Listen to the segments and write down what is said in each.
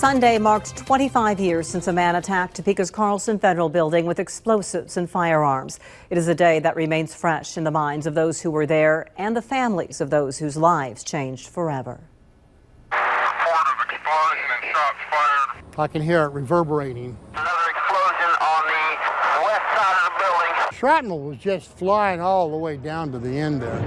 Sunday marked 25 years since a man attacked Topeka's Carlson Federal Building with explosives and firearms. It is a day that remains fresh in the minds of those who were there and the families of those whose lives changed forever. Report of explosion and shots fired. I can hear it reverberating. Another explosion on the west side of the building. Shrapnel was just flying all the way down to the end there.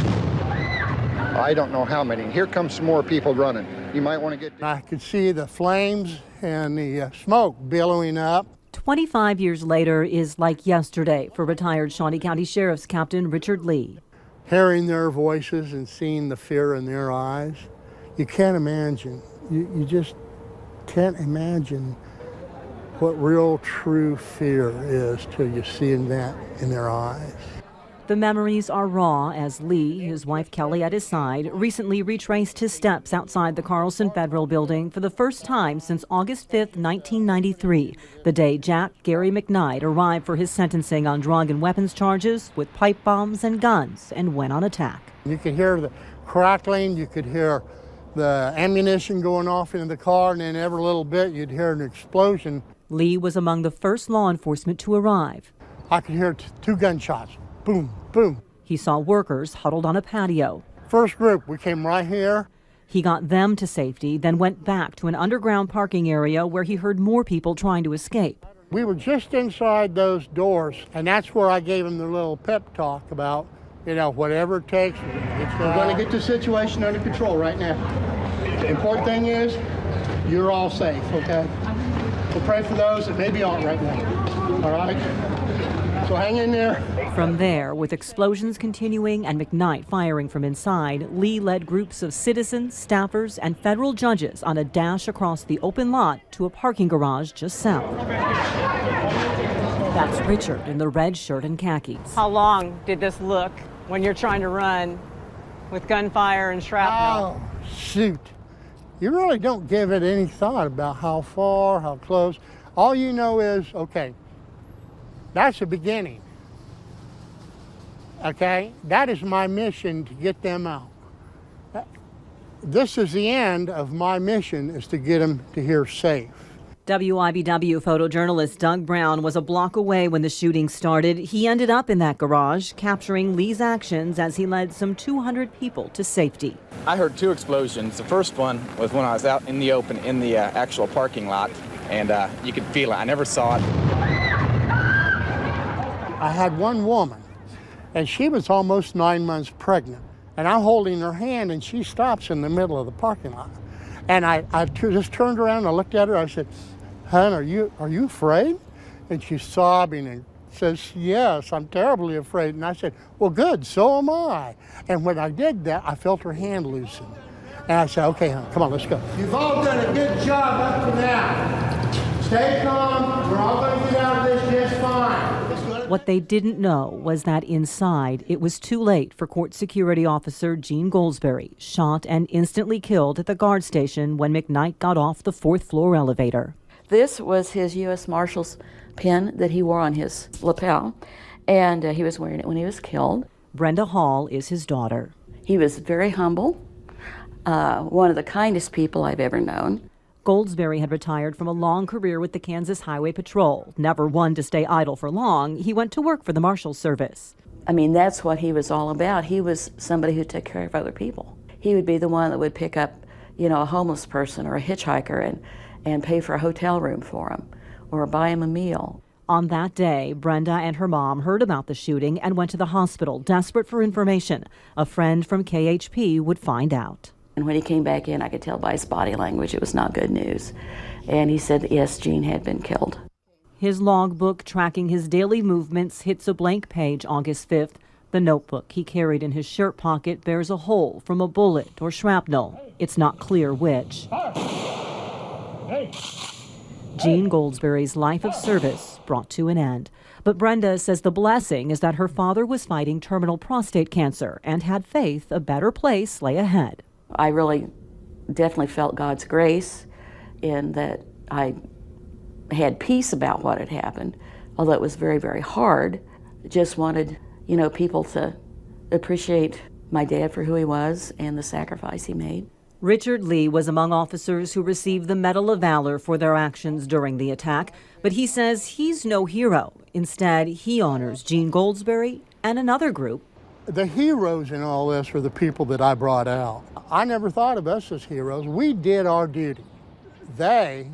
I don't know how many. Here comes some more people running. You might want to get... I could see the flames and the smoke billowing up. 25 years later is like yesterday for retired Shawnee County Sheriff's Captain Richard Lee. Hearing their voices and seeing the fear in their eyes, you can't imagine. You just can't imagine what real, true fear is till you see that in their eyes. The memories are raw as Lee, his wife Kelly at his side, recently retraced his steps outside the Carlson Federal Building for the first time since August 5th, 1993, the day Jack Gary McKnight arrived for his sentencing on drug and weapons charges with pipe bombs and guns and went on attack. You could hear the crackling, you could hear the ammunition going off into the car, and then every little bit you'd hear an explosion. Lee was among the first law enforcement to arrive. I could hear two gunshots. Boom, boom. He saw workers huddled on a patio. First group, we came right here. He got them to safety, then went back to an underground parking area where he heard more people trying to escape. We were just inside those doors, and that's where I gave him the little pep talk about, whatever it takes. We're going to get the situation under control right now. The important thing is you're all safe, okay? We'll pray for those that maybe aren't right now, all right? So hang in there. From there, with explosions continuing and McKnight firing from inside, Lee led groups of citizens, staffers, and federal judges on a dash across the open lot to a parking garage just south. That's Richard in the red shirt and khakis. How long did this look when you're trying to run with gunfire and shrapnel? Oh, shoot. You really don't give it any thought about how far, how close. All you know is, okay, that's the beginning, okay? That is my mission, to get them out. This is the end of my mission, is to get them to here safe. WIBW photojournalist Doug Brown was a block away when the shooting started. He ended up in that garage, capturing Lee's actions as he led some 200 people to safety. I heard two explosions. The first one was when I was out in the open in the actual parking lot, and you could feel it. I never saw it. I had one woman, and she was almost 9 months pregnant, and I'm holding her hand, and she stops in the middle of the parking lot. And I just turned around and I looked at her. I said, "Hon, are you afraid?" And she's sobbing and says, "Yes, I'm terribly afraid." And I said, "Well, good, so am I." And when I did that, I felt her hand loosen. And I said, "Okay, hon, come on, let's go." You've all done a good job up to now. Stay calm. We're all going to get out of this just fine. What they didn't know was that inside, it was too late for court security officer Gene Goldsberry, shot and instantly killed at the guard station when McKnight got off the 4th floor elevator. This was his U.S. Marshal's pin that he wore on his lapel, and he was wearing it when he was killed. Brenda Hall is his daughter. He was very humble, one of the kindest people I've ever known. Goldsberry had retired from a long career with the Kansas Highway Patrol. Never one to stay idle for long, he went to work for the Marshal's Service. I mean, that's what he was all about. He was somebody who took care of other people. He would be the one that would pick up, a homeless person or a hitchhiker and pay for a hotel room for him or buy him a meal. On that day, Brenda and her mom heard about the shooting and went to the hospital, desperate for information. A friend from KHP would find out. And when he came back in, I could tell by his body language it was not good news. And he said, yes, Gene had been killed. His logbook tracking his daily movements hits a blank page August 5th. The notebook he carried in his shirt pocket bears a hole from a bullet or shrapnel. It's not clear which. Gene Goldsberry's life of service brought to an end. But Brenda says the blessing is that her father was fighting terminal prostate cancer and had faith a better place lay ahead. I really definitely felt God's grace in that I had peace about what had happened, although it was very, very hard. Just wanted, people to appreciate my dad for who he was and the sacrifice he made. Richard Lee was among officers who received the Medal of Valor for their actions during the attack, but he says he's no hero. Instead, he honors Gene Goldsberry and another group. The heroes in all this are the people that I brought out. I never thought of us as heroes. We did our duty. They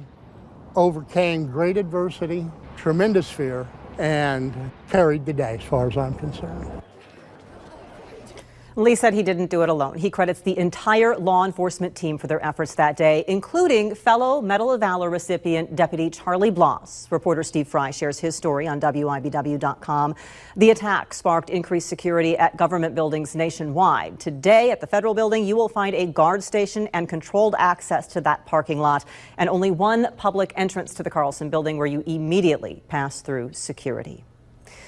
overcame great adversity, tremendous fear, and carried the day as far as I'm concerned. Lee said he didn't do it alone. He credits the entire law enforcement team for their efforts that day, including fellow Medal of Valor recipient Deputy Charlie Bloss. Reporter Steve Fry shares his story on WIBW.com. The attack sparked increased security at government buildings nationwide. Today at the federal building, you will find a guard station and controlled access to that parking lot, and only one public entrance to the Carlson building where you immediately pass through security.